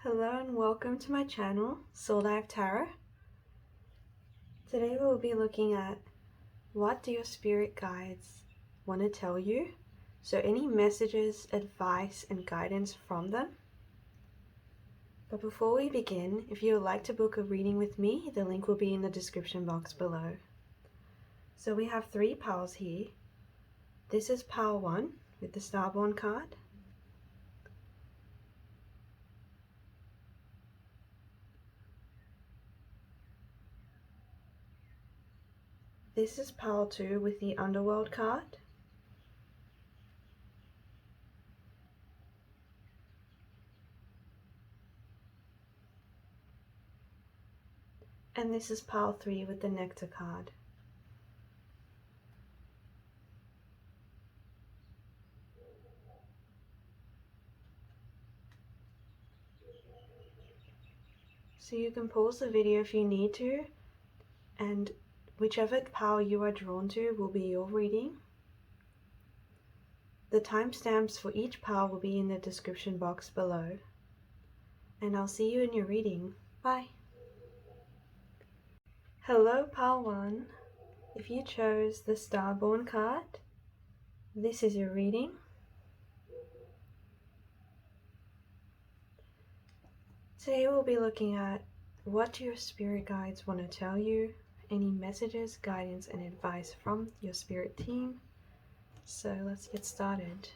Hello and welcome to my channel, Soul Dive Tarot. Today we'll be looking at what do your spirit guides want to tell you. So any messages, advice and guidance from them. But before we begin, if you would like to book a reading with me, the link will be in the description box below. So we have 3 piles here. This is pile 1 with the Starborn card. This is pile 2 with the Underworld card. And this is pile 3 with the Nectar card. So you can pause the video if you need to, and whichever pile you are drawn to will be your reading. The timestamps for each pile will be in the description box below. And I'll see you in your reading. Bye! Hello pile 1. If you chose the Starborn card, this is your reading. Today we'll be looking at what your spirit guides want to tell you, any messages, guidance and advice from your spirit team. So let's get started.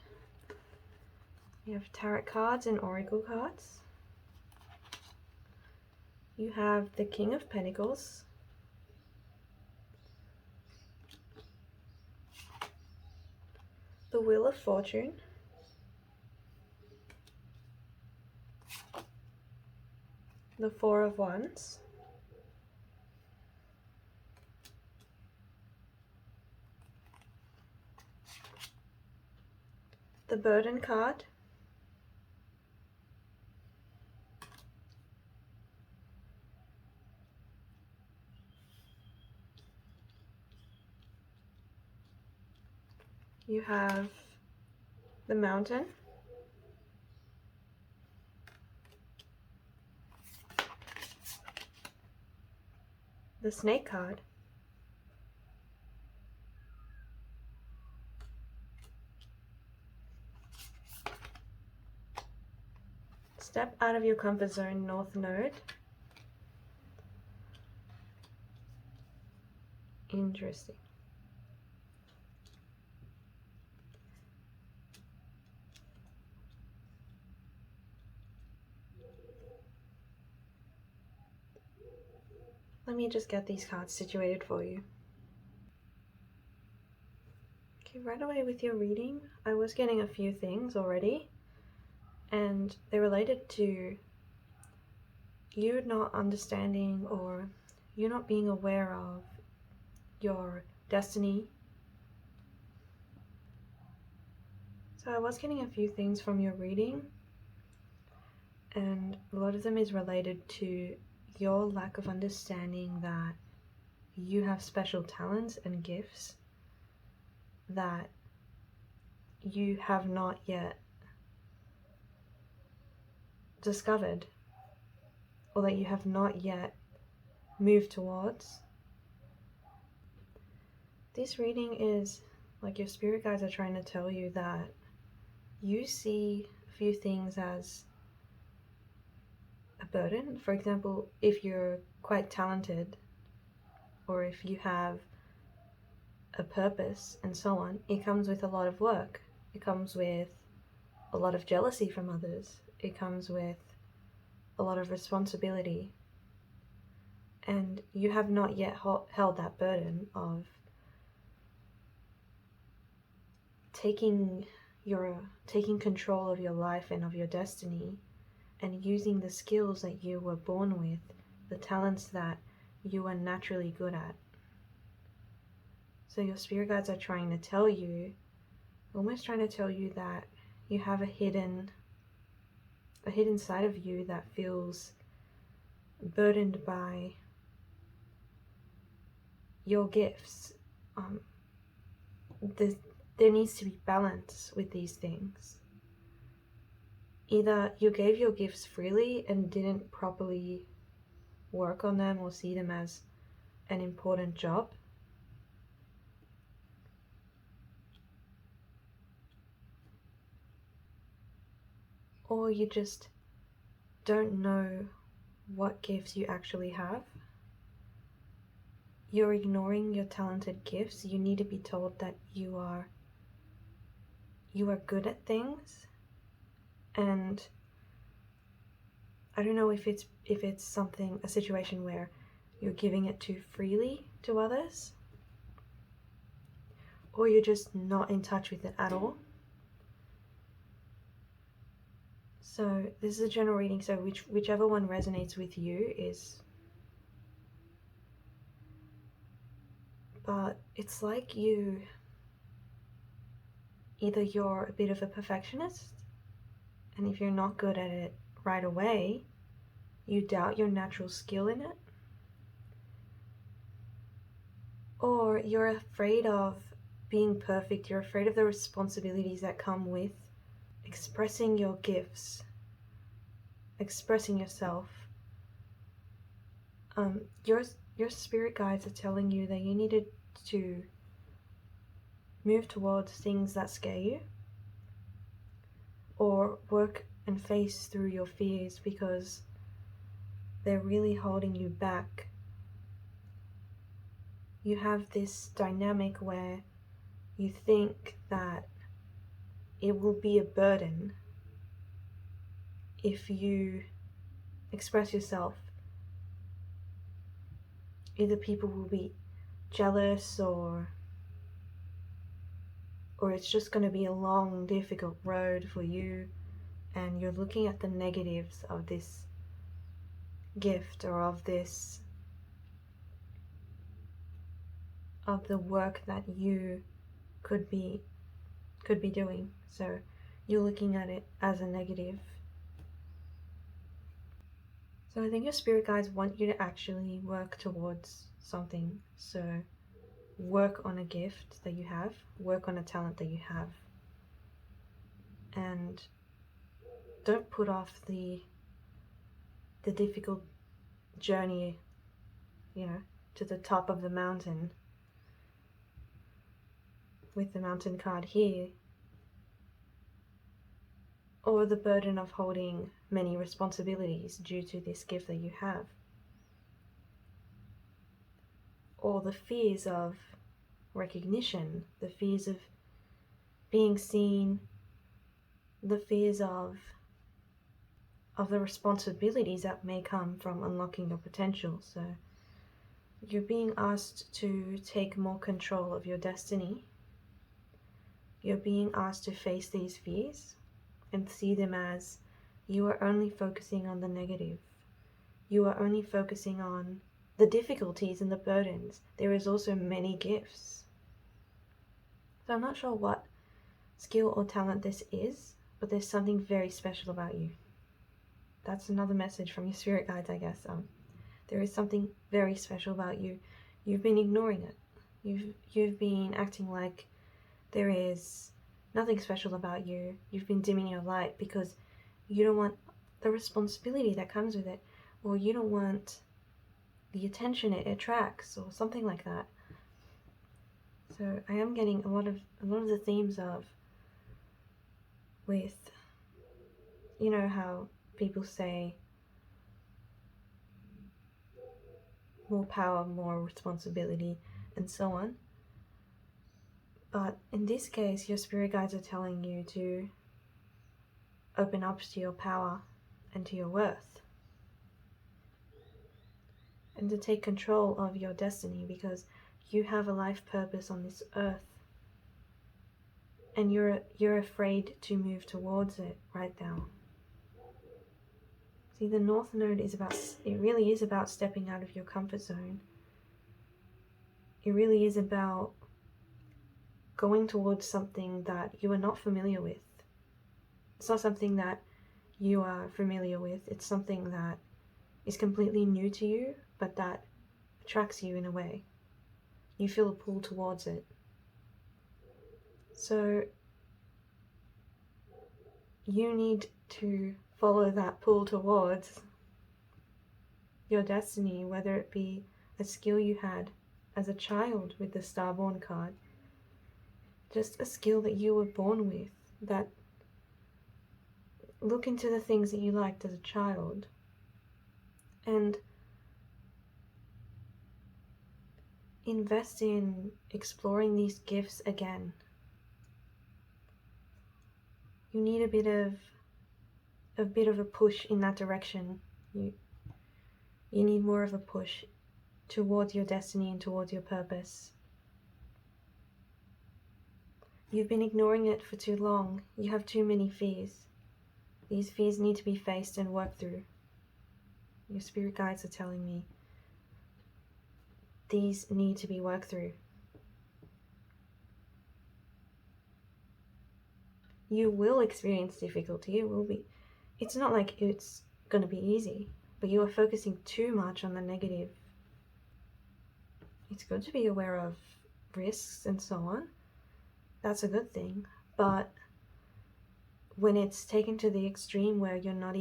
You have tarot cards and oracle cards. You have the King of Pentacles, the Wheel of Fortune, the Four of Wands, the Burden card, you have the Mountain, the Snake card, Step out of your comfort zone, North Node. Interesting. Let me just get these cards situated for you. Okay, right away with your reading, I was getting a few things already, and they're related to you not understanding or you not being aware of your destiny. So I was getting a few things from your reading, and a lot of them is related to your lack of understanding that you have special talents and gifts that you have not yet discovered, or that you have not yet moved towards. This reading is like your spirit guides are trying to tell you that you see a few things as a burden. For example, if you're quite talented, or if you have a purpose and so on, it comes with a lot of work. It comes with a lot of jealousy from others. It comes with a lot of responsibility. And you have not yet held that burden of taking control of your life and of your destiny, and using the skills that you were born with, the talents that you are naturally good at. So your spirit guides are trying to tell you, almost trying to tell you that you have a hidden side of you that feels burdened by your gifts. There needs to be balance with these things. either you gave your gifts freely and didn't properly work on them or see them as an important job, or you just don't know what gifts you actually have. You're ignoring your talented gifts. You need to be told that you are good at things. And I don't know if it's a situation where you're giving it too freely to others, or you're just not in touch with it at all. So this is a general reading, so whichever one resonates with you is, but it's like either you're a bit of a perfectionist, and if you're not good at it right away, you doubt your natural skill in it, or you're afraid of being perfect. You're afraid of the responsibilities that come with expressing your gifts, expressing yourself. Your spirit guides are telling you that you needed to move towards things that scare you, or work and face through your fears, because they're really holding you back. You have this dynamic where you think that it will be a burden if you express yourself. Either people will be jealous, or it's just going to be a long, difficult road for you, and you're looking at the negatives of this gift, or of the work that you could be doing. So you're looking at it as a negative. So I think your spirit guides want you to actually work towards something. So work on a gift that you have, work on a talent that you have, and don't put off the difficult journey, to the top of the mountain with the mountain card here, or the burden of holding many responsibilities due to this gift that you have, or the fears of recognition, the fears of being seen, the fears of the responsibilities that may come from unlocking your potential. So you're being asked to take more control of your destiny. You're being asked to face these fears and see them as you are only focusing on the negative. You are only focusing on the difficulties and the burdens. There is also many gifts. So I'm not sure what skill or talent this is, but there's something very special about you. That's another message from your spirit guides, I guess. There is something very special about you. You've been ignoring it. You've been acting like there is nothing special about you. You've been dimming your light because you don't want the responsibility that comes with it, or you don't want the attention it attracts, or something like that. So I am getting a lot of the themes of, with, how people say more power, more responsibility, and so on. But in this case, your spirit guides are telling you to open up to your power and to your worth, and to take control of your destiny, because you have a life purpose on this earth, and you're afraid to move towards it right now. See, the North Node really is about stepping out of your comfort zone. It really is about going towards something that you are not familiar with. It's not something that you are familiar with. It's something that is completely new to you, but that attracts you in a way. You feel a pull towards it. So you need to follow that pull towards your destiny, whether it be a skill you had as a child with the Starborn card, just a skill that you were born with, that look into the things that you liked as a child and invest in exploring these gifts again. You need a bit of a push in that direction. You need more of a push towards your destiny and towards your purpose. You've been ignoring it for too long. You have too many fears. These fears need to be faced and worked through. Your spirit guides are telling me these need to be worked through. You will experience difficulty. It's not like it's going to be easy, but you are focusing too much on the negative. It's good to be aware of risks and so on. That's a good thing. But when it's taken to the extreme where you're not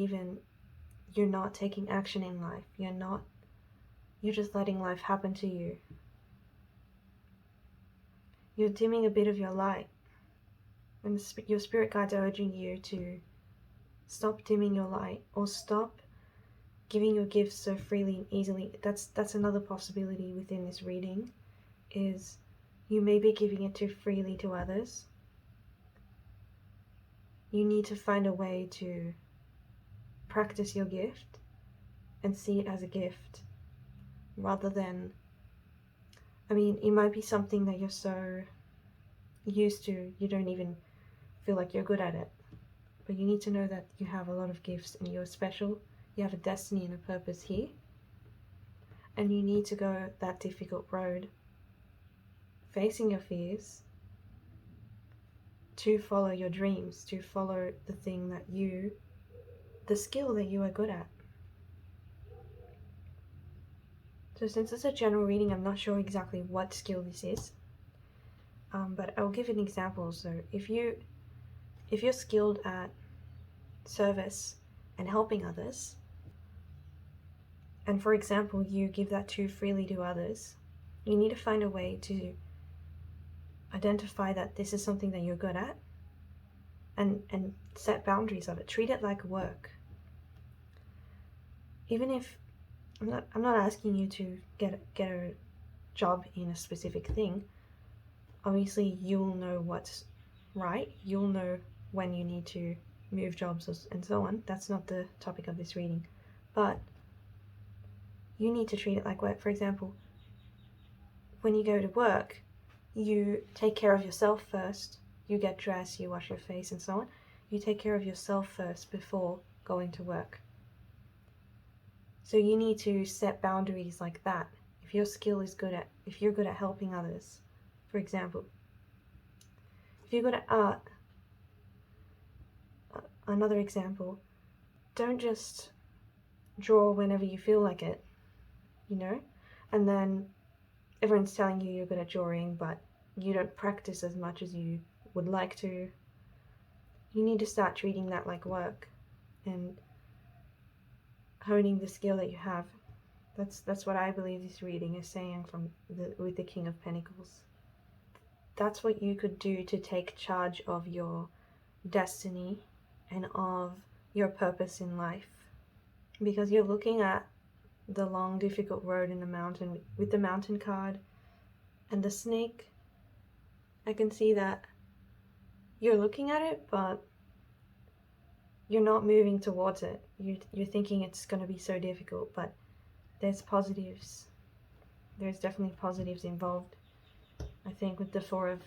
taking action in life, you're just letting life happen to you. You're dimming a bit of your light. And your spirit guides are urging you to stop dimming your light, or stop giving your gifts so freely and easily. That's another possibility within this reading, is you may be giving it too freely to others. You need to find a way to practice your gift and see it as a gift, rather than, it might be something that you're so used to, you don't even feel like you're good at it. But you need to know that you have a lot of gifts and you're special. You have a destiny and a purpose here. And you need to go that difficult road, facing your fears, to follow your dreams, to follow the skill that you are good at. So since it's a general reading, I'm not sure exactly what skill this is. But I'll give an example. So if you're skilled at service and helping others, and for example, you give that too freely to others, you need to find a way to identify that this is something that you're good at, and set boundaries of it. Treat it like work. Even if I'm not asking you to get a job in a specific thing. Obviously, you'll know what's right. You'll know when you need to move jobs and so on. That's not the topic of this reading. But you need to treat it like work. For example, when you go to work, you take care of yourself first. You get dressed, you wash your face and so on. You take care of yourself first before going to work. So you need to set boundaries like that. If you're good at helping others, for example, if you're good at art, another example, don't just draw whenever you feel like it, and then everyone's telling you you're good at drawing, but you don't practice as much as you would like to. You need to start treating that like work and honing the skill that you have. That's what I believe this reading is saying with the King of Pentacles. That's what you could do to take charge of your destiny and of your purpose in life. Because you're looking at the long, difficult road in the mountain with the mountain card and the snake. I can see that you're looking at it, but you're not moving towards it. You're thinking it's going to be so difficult, but there's positives. There's definitely positives involved. I think with the Four of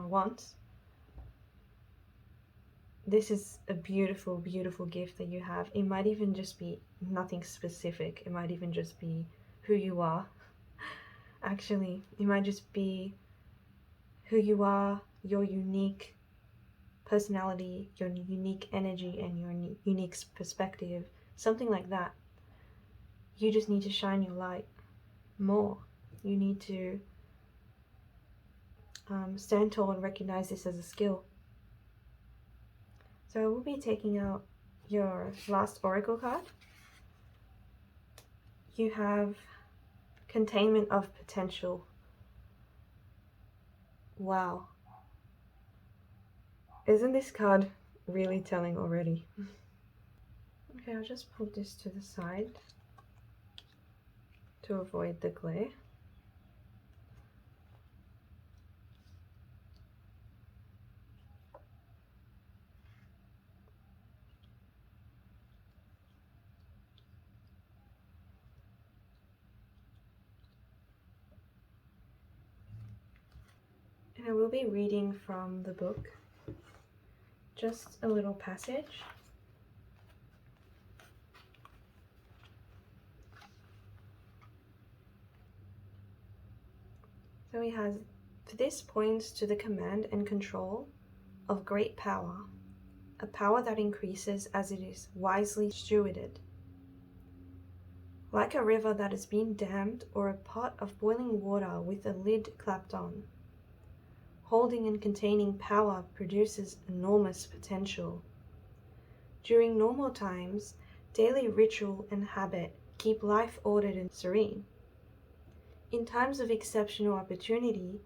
Wands, this is a beautiful, beautiful gift that you have. It might even just be nothing specific. It might even just be who you are. Actually, it might just be who you are, your unique personality, your unique energy, and your unique perspective. Something like that. You just need to shine your light more. You need to stand tall and recognize this as a skill. So I will be taking out your last oracle card. You have containment of potential. Wow. Isn't this card really telling already? Okay, I'll just put this to the side to avoid the glare. And I will be reading from the book, just a little passage. So he has, this points to the command and control of great power, a power that increases as it is wisely stewarded. Like a river that has been dammed or a pot of boiling water with a lid clapped on. Holding and containing power produces enormous potential. During normal times, daily ritual and habit keep life ordered and serene. In times of exceptional opportunity,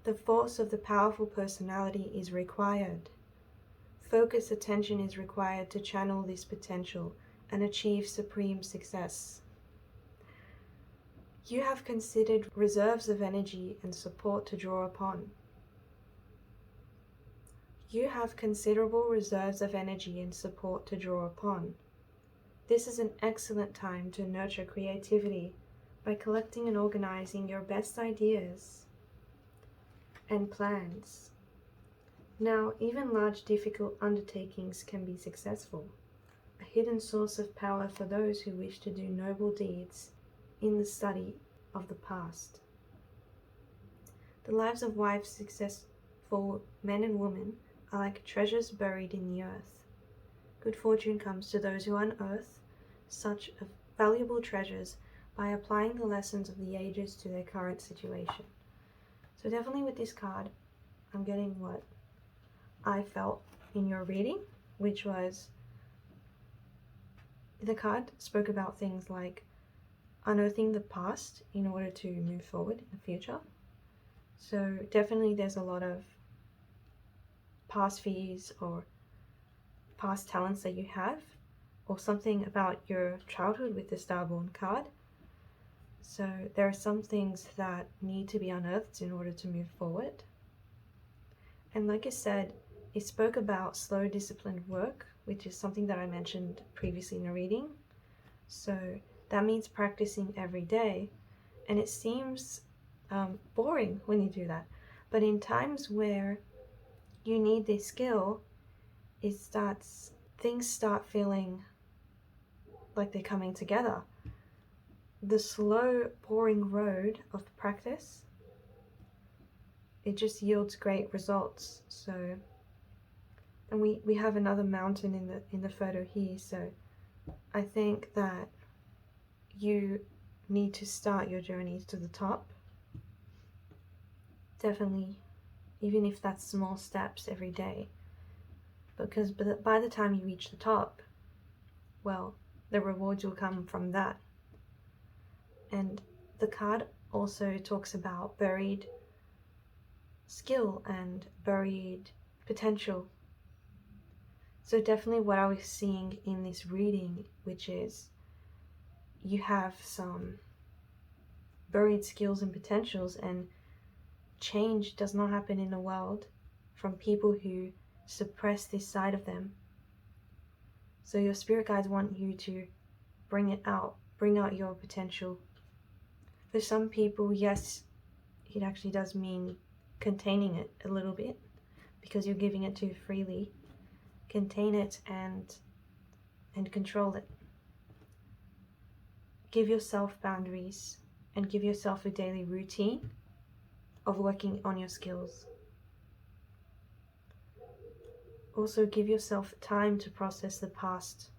the force of the powerful personality is required. Focused attention is required to channel this potential and achieve supreme success. You have considered reserves of energy and support to draw upon. You have considerable reserves of energy and support to draw upon. This is an excellent time to nurture creativity by collecting and organizing your best ideas and plans. Now, even large difficult undertakings can be successful, a hidden source of power for those who wish to do noble deeds in the study of the past. The lives of wise, successful men and women are like treasures buried in the earth. Good fortune comes to those who unearth such valuable treasures by applying the lessons of the ages to their current situation. So definitely with this card, I'm getting what I felt in your reading, which was the card spoke about things like unearthing the past in order to move forward in the future. So definitely there's a lot of past fears or past talents that you have, or something about your childhood with the Starborn card. So there are some things that need to be unearthed in order to move forward. And like I said, it spoke about slow disciplined work, which is something that I mentioned previously in the reading. So that means practicing every day, and it seems boring when you do that. But in times where you need this skill, things start feeling like they're coming together. The slow, boring road of practice, it just yields great results. So, and we have another mountain in the photo here. So, I think that you need to start your journey to the top. Definitely, even if that's small steps every day. Because by the time you reach the top, well, the rewards will come from that. And the card also talks about buried skill and buried potential. So definitely what I was seeing in this reading, which is you have some buried skills and potentials, and change does not happen in the world from people who suppress this side of them. So your spirit guides want you to bring out your potential. For some people, yes, it actually does mean containing it a little bit, because you're giving it too freely. Contain it and control it. Give yourself boundaries and give yourself a daily routine of working on your skills. Also give yourself time to process the past,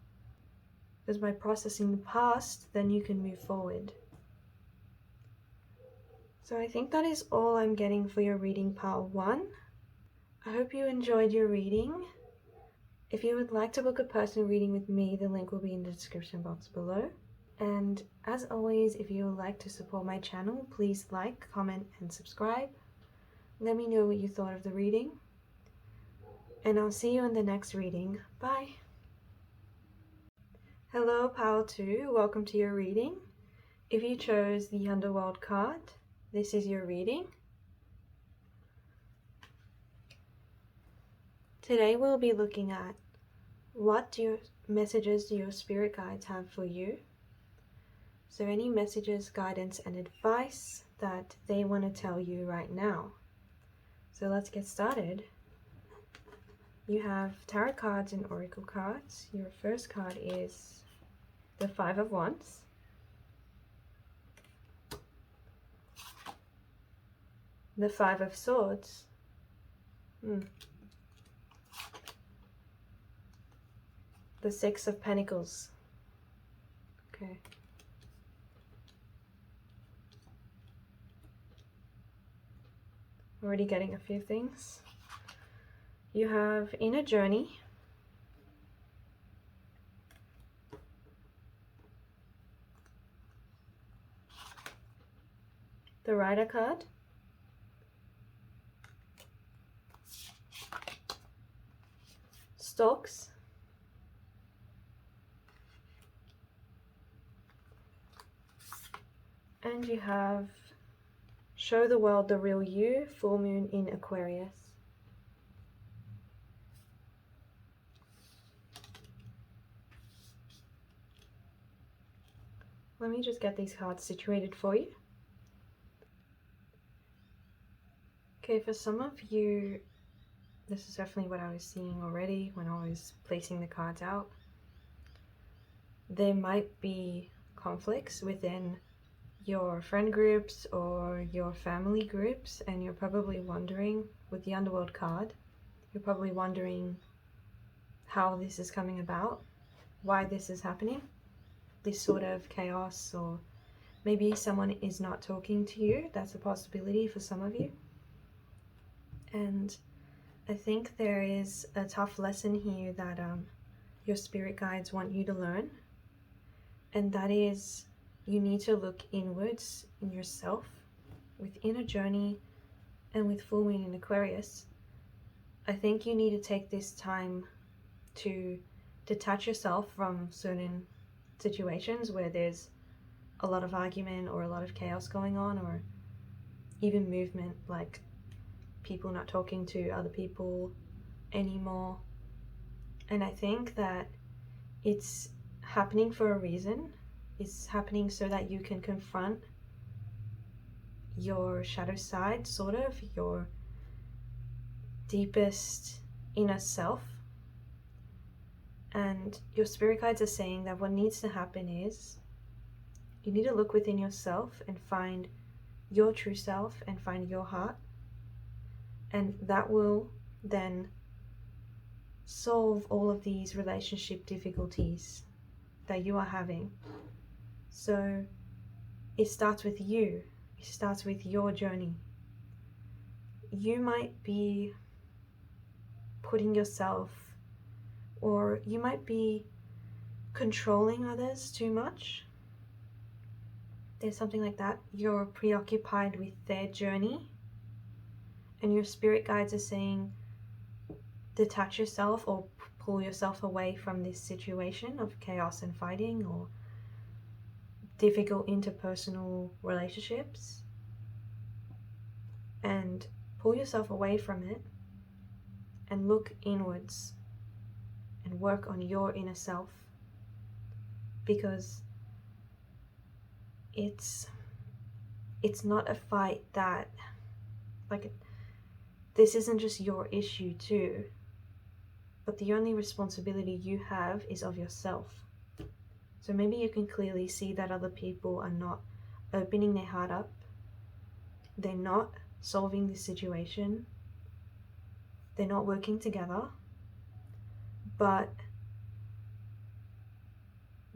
because by processing the past, then you can move forward. So I think that is all I'm getting for your reading part 1. I hope you enjoyed your reading. If you would like to book a personal reading with me, the link will be in the description box below. And as always, if you would like to support my channel, please like, comment, and subscribe. Let me know what you thought of the reading. And I'll see you in the next reading. Bye! Hello, Pile 2. Welcome to your reading. If you chose the Underworld card, this is your reading. Today we'll be looking at what messages do your spirit guides have for you. So any messages, guidance, and advice that they want to tell you right now. So let's get started. You have tarot cards and oracle cards. Your first card is the Five of Wands. The Five of Swords. The Six of Pentacles. Okay. Already getting a few things. You have Inner Journey. The Rider card. Stalks. And you have Show the World the Real You, Full Moon in Aquarius. Let me just get these cards situated for you. Okay, for some of you, this is definitely what I was seeing already when I was placing the cards out. There might be conflicts within your friend groups or your family groups, and you're probably wondering, with the Underworld card, you're probably wondering how this is coming about, why this is happening, this sort of chaos, or maybe someone is not talking to you. That's a possibility for some of you. And I think there is a tough lesson here that your spirit guides want you to learn, and that is you need to look inwards in yourself with Inner Journey and with Full Moon in Aquarius. I think you need to take this time to detach yourself from certain situations where there's a lot of argument or a lot of chaos going on, or even movement, like people not talking to other people anymore. And I think that it's happening for a reason. It's happening so that you can confront your shadow side, sort of, your deepest inner self. And your spirit guides are saying that what needs to happen is you need to look within yourself and find your true self and find your heart. And that will then solve all of these relationship difficulties that you are having. So it starts with you. It starts with your journey. You might be putting yourself, or you might be controlling others too much. There's something like that. You're preoccupied with their journey, and your spirit guides are saying detach yourself or pull yourself away from this situation of chaos and fighting or difficult interpersonal relationships, and pull yourself away from it and look inwards and work on your inner self, because it's not a fight that, like, this isn't just your issue too, but the only responsibility you have is of yourself. So maybe you can clearly see that other people are not opening their heart up. They're not solving this situation. They're not working together. But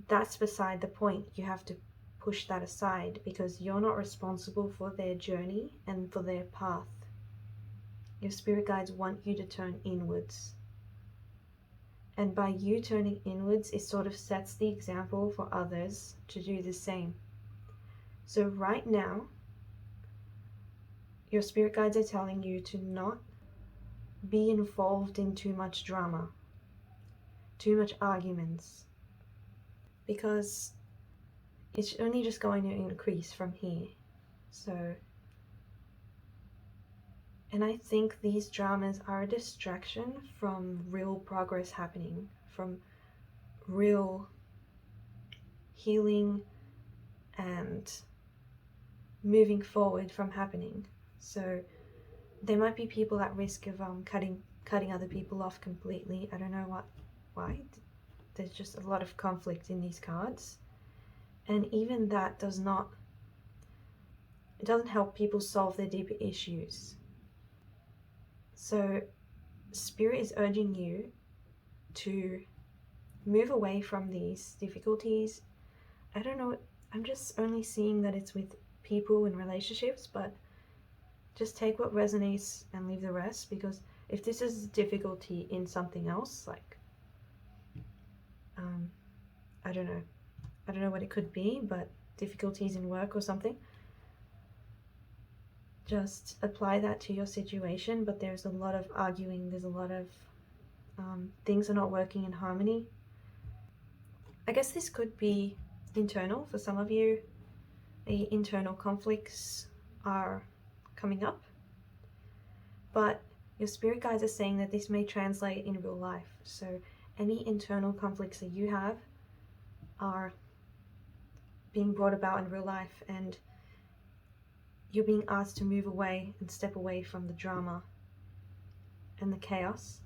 that's beside the point. You have to push that aside, because you're not responsible for their journey and for their path. Your spirit guides want you to turn inwards And by you turning inwards, it sort of sets the example for others to do the same. So right now, your spirit guides are telling you to not be involved in too much drama, too much arguments, because it's only just going to increase from here. So, and I think these dramas are a distraction from real progress happening, from real healing and moving forward from happening. So there might be people at risk of cutting other people off completely. I don't know why. There's just a lot of conflict in these cards, and even that doesn't help people solve their deeper issues. So Spirit is urging you to move away from these difficulties. I don't know, I'm just only seeing that it's with people and relationships, but just take what resonates and leave the rest, because if this is difficulty in something else, like, I don't know what it could be, but difficulties in work or something, just apply that to your situation. But there's a lot of arguing, there's a lot of things are not working in harmony. I guess this could be internal for some of you. The internal conflicts are coming up, but your spirit guides are saying that this may translate in real life. So any internal conflicts that you have are being brought about in real life, and you're being asked to move away and step away from the drama and the chaos,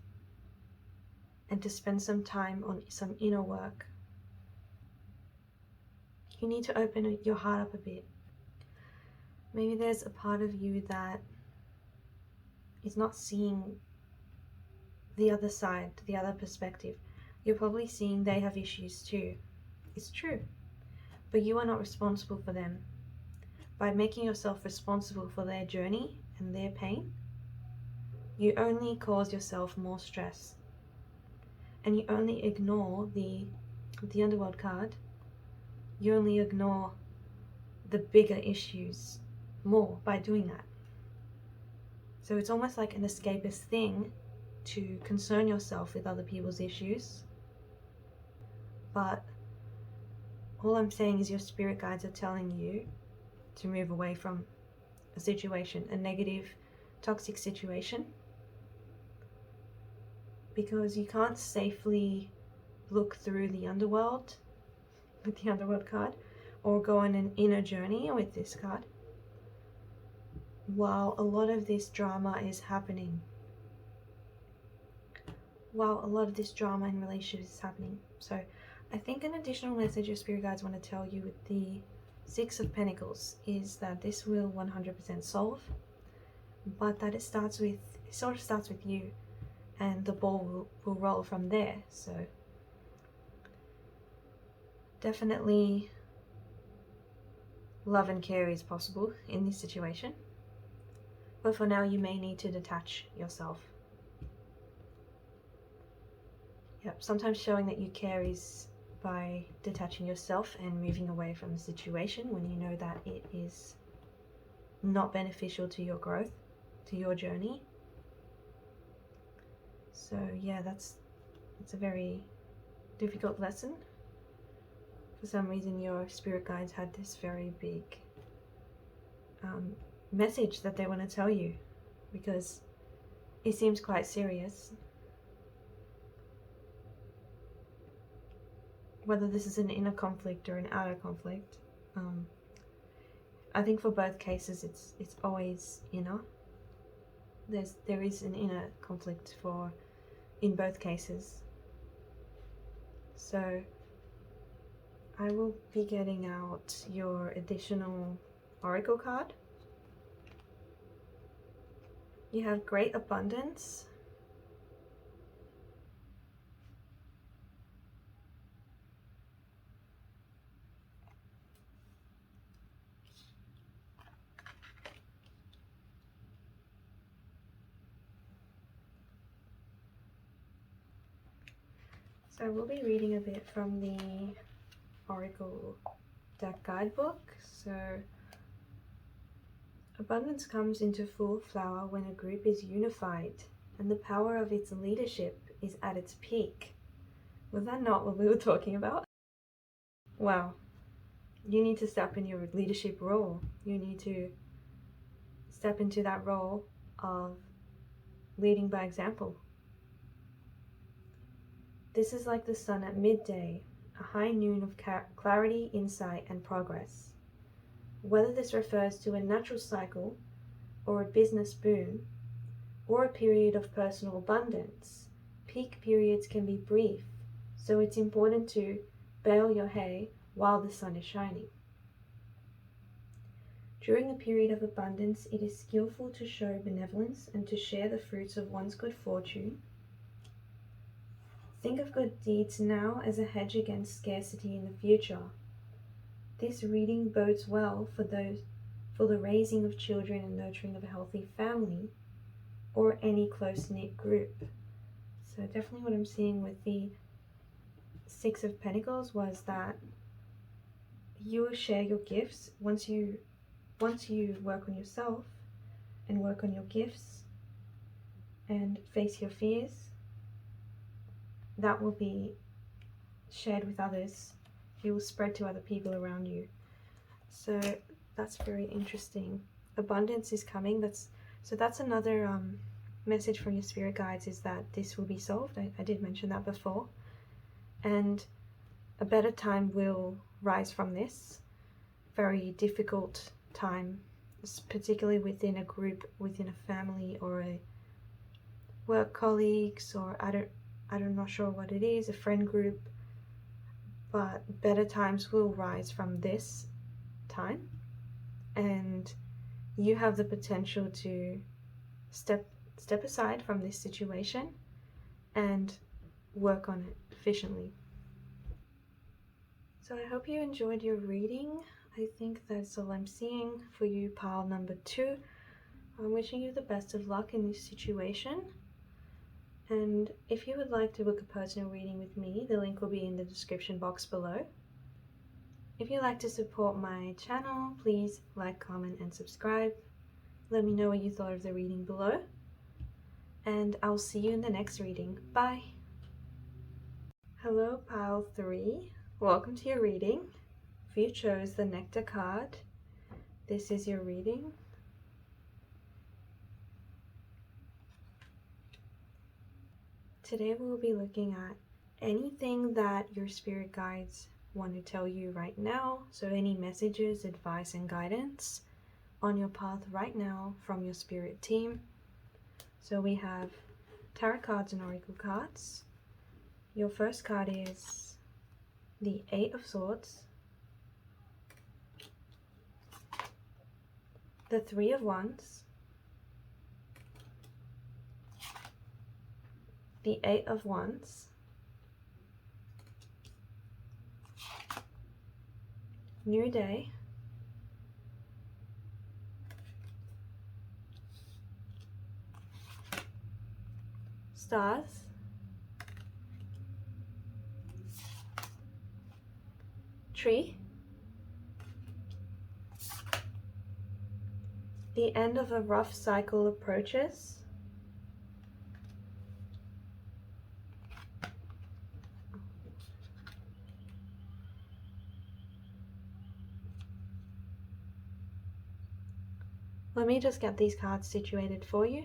and to spend some time on some inner work. You need to open your heart up a bit. Maybe there's a part of you that is not seeing the other side, the other perspective. You're probably seeing they have issues too. It's true. But you are not responsible for them. By making yourself responsible for their journey and their pain, you only cause yourself more stress. And you only ignore the Underworld card. You only ignore the bigger issues more by doing that. So it's almost like an escapist thing to concern yourself with other people's issues. But all I'm saying is your spirit guides are telling you to move away from a situation, a negative, toxic situation, because you can't safely look through the underworld with the Underworld card, or go on an inner journey with this card, while a lot of this drama is happening. While a lot of this drama in relationships is happening. So I think an additional message your spirit guides want to tell you with the Six of Pentacles is that this will 100% solve, but that it sort of starts with you, and the ball will roll from there. So definitely love and care is possible in this situation, but for now you may need to detach yourself. Yep, sometimes showing that you care is by detaching yourself and moving away from the situation when you know that it is not beneficial to your growth, to your journey. So yeah, it's a very difficult lesson. For some reason your spirit guides had this very big message that they want to tell you, because it seems quite serious. Whether this is an inner conflict or an outer conflict, I think for both cases it's always inner. There is an inner conflict in both cases. So I will be getting out your additional oracle card. You have great abundance. So we'll be reading a bit from the Oracle deck Guidebook. So abundance comes into full flower when a group is unified and the power of its leadership is at its peak. Was that not what we were talking about? Wow. You need to step in your leadership role. You need to step into that role of leading by example. This is like the sun at midday, a high noon of clarity, insight, and progress. Whether this refers to a natural cycle, or a business boom, or a period of personal abundance, peak periods can be brief, so it's important to bale your hay while the sun is shining. During a period of abundance, it is skillful to show benevolence and to share the fruits of one's good fortune. Think of good deeds now as a hedge against scarcity in the future. This reading bodes well for the raising of children and nurturing of a healthy family or any close-knit group. So definitely what I'm seeing with the Six of Pentacles was that you will share your gifts once you work on yourself and work on your gifts and face your fears. That will be shared with others. It will spread to other people around you. So that's very interesting. Abundance is coming. That's another message from your spirit guides, is that this will be solved. I did mention that before. And a better time will rise from this very difficult time, particularly within a group, within a family, or a work colleagues, or I'm not sure what it is, a friend group. But better times will rise from this time, and you have the potential to step aside from this situation and work on it efficiently. So I hope you enjoyed your reading. I think that's all I'm seeing for you, pile number 2. I'm wishing you the best of luck in this situation. And if you would like to book a personal reading with me, the link will be in the description box below. If you'd like to support my channel, please like, comment, and subscribe. Let me know what you thought of the reading below. And I'll see you in the next reading. Bye! Hello, pile 3. Welcome to your reading. If you chose the Nectar card, this is your reading. Today we will be looking at anything that your spirit guides want to tell you right now. So any messages, advice, and guidance on your path right now from your spirit team. So we have tarot cards and oracle cards. Your first card is the 8 of Swords, the 3 of Wands, the 8 of Wands, New Day, Stars, Tree, the end of a rough cycle approaches, let me just get these cards situated for you.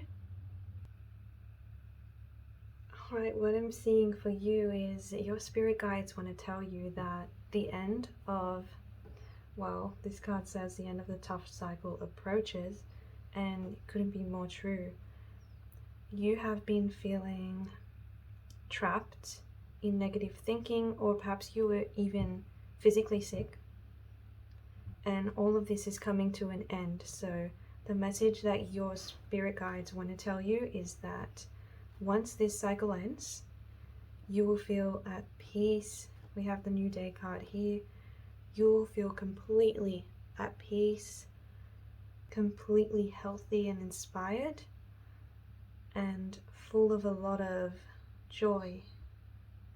Alright, what I'm seeing for you is your spirit guides want to tell you that the end of, well, this card says the end of the tough cycle approaches, and it couldn't be more true. You have been feeling trapped in negative thinking, or perhaps you were even physically sick, and all of this is coming to an end. So the message that your spirit guides want to tell you is that once this cycle ends, you will feel at peace. We have the New Day card here. You will feel completely at peace, completely healthy and inspired, and full of a lot of joy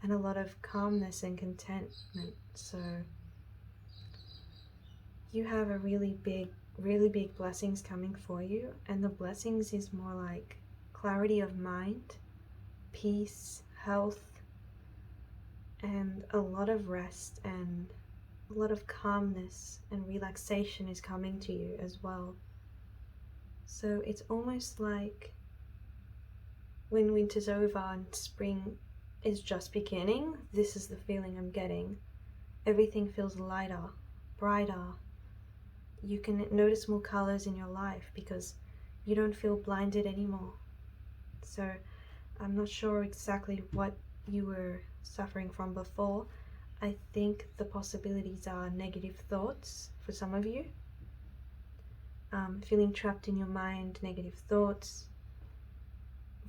and a lot of calmness and contentment. So you have a really big blessings coming for you, and the blessings is more like clarity of mind, peace, health, and a lot of rest and a lot of calmness and relaxation is coming to you as well. So it's almost like when winter's over and spring is just beginning, this is the feeling I'm getting. Everything feels lighter, brighter. You can notice more colors in your life because you don't feel blinded anymore. So I'm not sure exactly what you were suffering from before. I think the possibilities are negative thoughts for some of you. Feeling trapped in your mind, negative thoughts.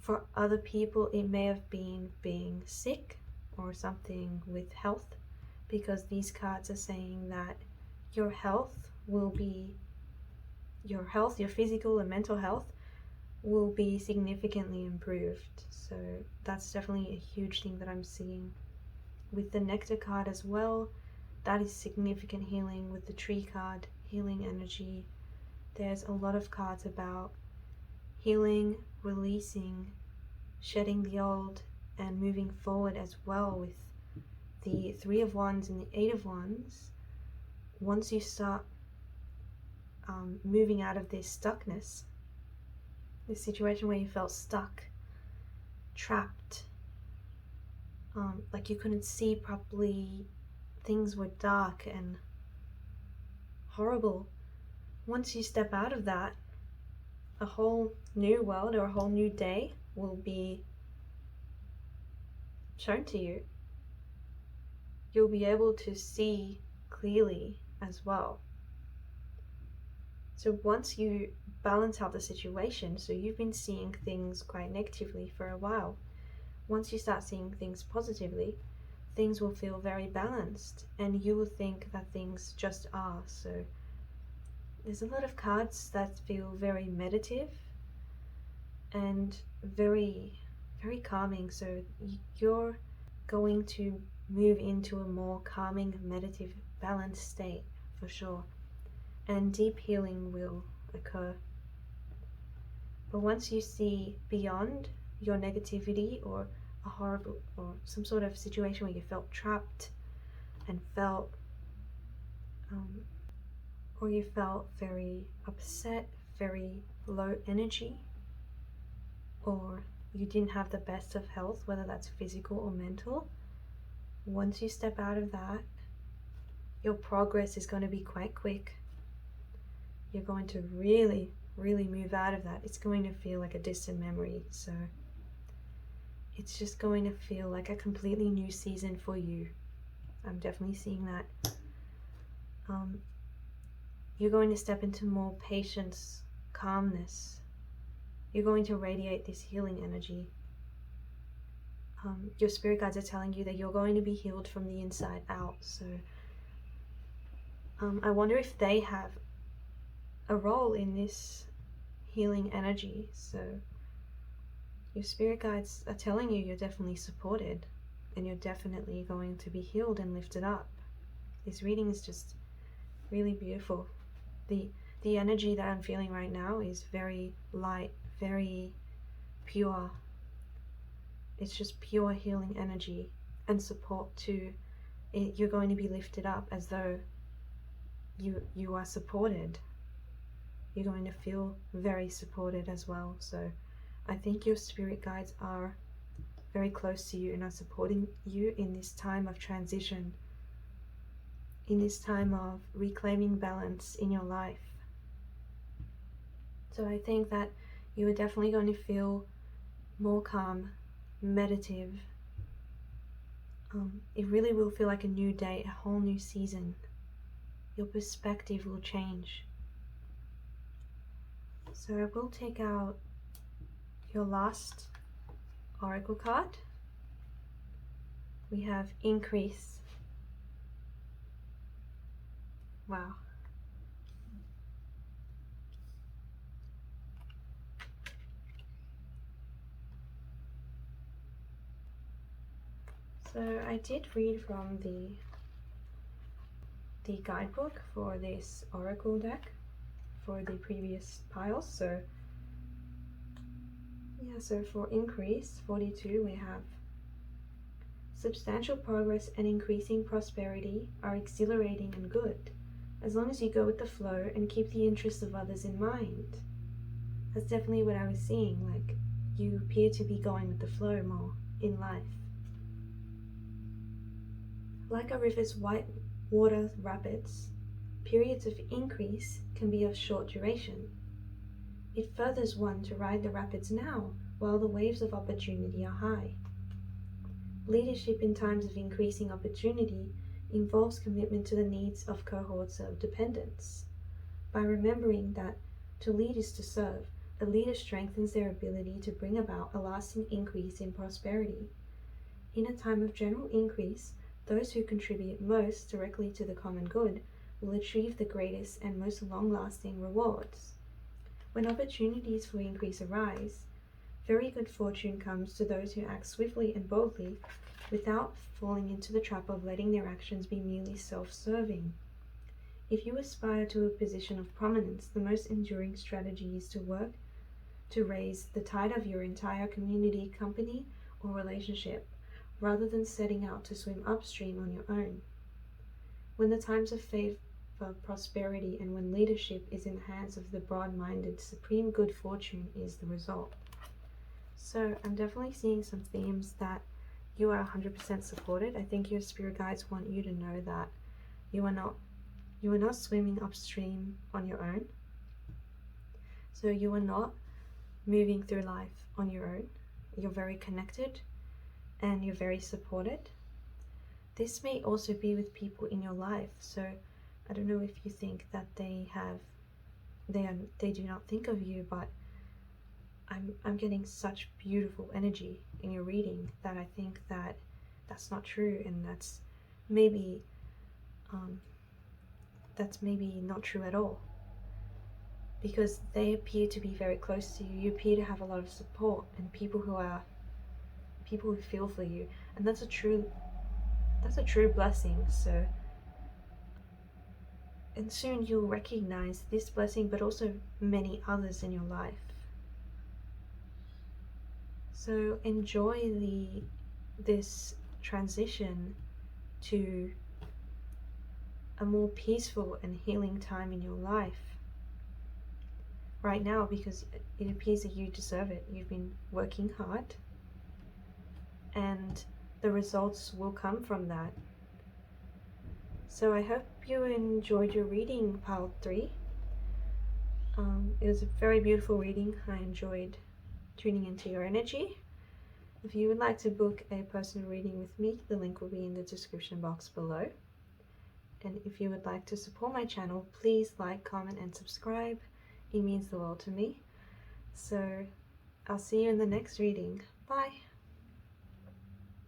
For other people, it may have been being sick or something with health, because these cards are saying that your health will be, your physical and mental health will be significantly improved. So that's definitely a huge thing that I'm seeing. With the Nectar card as well, that is significant healing. With the Tree card, healing energy. There's a lot of cards about healing, releasing, shedding the old, and moving forward as well. With the Three of Wands and the Eight of Wands, once you start moving out of this stuckness, this situation where you felt stuck, trapped, like you couldn't see properly, things were dark and horrible. Once you step out of that, a whole new world or a whole new day will be shown to you. You'll be able to see clearly as well. So once you balance out the situation, so you've been seeing things quite negatively for a while, once you start seeing things positively, things will feel very balanced and you will think that things just are. So there's a lot of cards that feel very meditative and very, very calming. So you're going to move into a more calming, meditative, balanced state for sure. And deep healing will occur. But once you see beyond your negativity or a horrible or some sort of situation where you felt trapped and felt or you felt very upset, very low energy, or you didn't have the best of health, whether that's physical or mental, once you step out of that, your progress is going to be quite quick. You're going to really, really move out of that. It's going to feel like a distant memory. So it's just going to feel like a completely new season for you. I'm definitely seeing that. You're going to step into more patience, calmness. You're going to radiate this healing energy. Your spirit guides are telling you that you're going to be healed from the inside out. So I wonder if they have a role in this healing energy. So your spirit guides are telling you you're definitely supported and you're definitely going to be healed and lifted up. This reading is just really beautiful. The energy that I'm feeling right now is very light, very pure. It's just pure healing energy and support to it. You're going to be lifted up as though you are supported. You're going to feel very supported as well. So I think your spirit guides are very close to you and are supporting you in this time of transition, in this time of reclaiming balance in your life. So I think that you are definitely going to feel more calm, meditative. It really will feel like a new day, a whole new season. Your perspective will change. So I will take out your last oracle card. We have increase. Wow. So I did read from the guidebook for this oracle deck for the previous piles. So yeah, so for increase 42 we have substantial progress and increasing prosperity are exhilarating and good, as long as you go with the flow and keep the interests of others in mind. That's definitely what I was seeing, like you appear to be going with the flow more in life. Like a river's white water rapids, periods of increase can be of short duration. It furthers one to ride the rapids now while the waves of opportunity are high. Leadership in times of increasing opportunity involves commitment to the needs of cohorts of dependents. By remembering that to lead is to serve, a leader strengthens their ability to bring about a lasting increase in prosperity. In a time of general increase, those who contribute most directly to the common good will achieve the greatest and most long-lasting rewards. When opportunities for increase arise, very good fortune comes to those who act swiftly and boldly without falling into the trap of letting their actions be merely self-serving. If you aspire to a position of prominence, the most enduring strategy is to work to raise the tide of your entire community, company, or relationship, rather than setting out to swim upstream on your own. When the times of favor, prosperity, and when leadership is in the hands of the broad-minded, supreme good fortune is the result. So I'm definitely seeing some themes that you are 100% supported. I think your spirit guides want you to know that you are not swimming upstream on your own. So you are not moving through life on your own. You're very connected and you're very supported. This may also be with people in your life. So I don't know if you think that they do not think of you, but I'm getting such beautiful energy in your reading that I think that that's not true, and that's maybe not true at all, because they appear to be very close to you. You appear to have a lot of support and people who feel for you, and that's a true blessing. So, and soon you'll recognize this blessing, but also many others in your life. So enjoy this transition to a more peaceful and healing time in your life right now, because it appears that you deserve it. You've been working hard and the results will come from that. So I hope you enjoyed your reading, Pile 3. It was a very beautiful reading. I enjoyed tuning into your energy. If you would like to book a personal reading with me, the link will be in the description box below. And if you would like to support my channel, please like, comment, and subscribe. It means the world to me. So I'll see you in the next reading. Bye!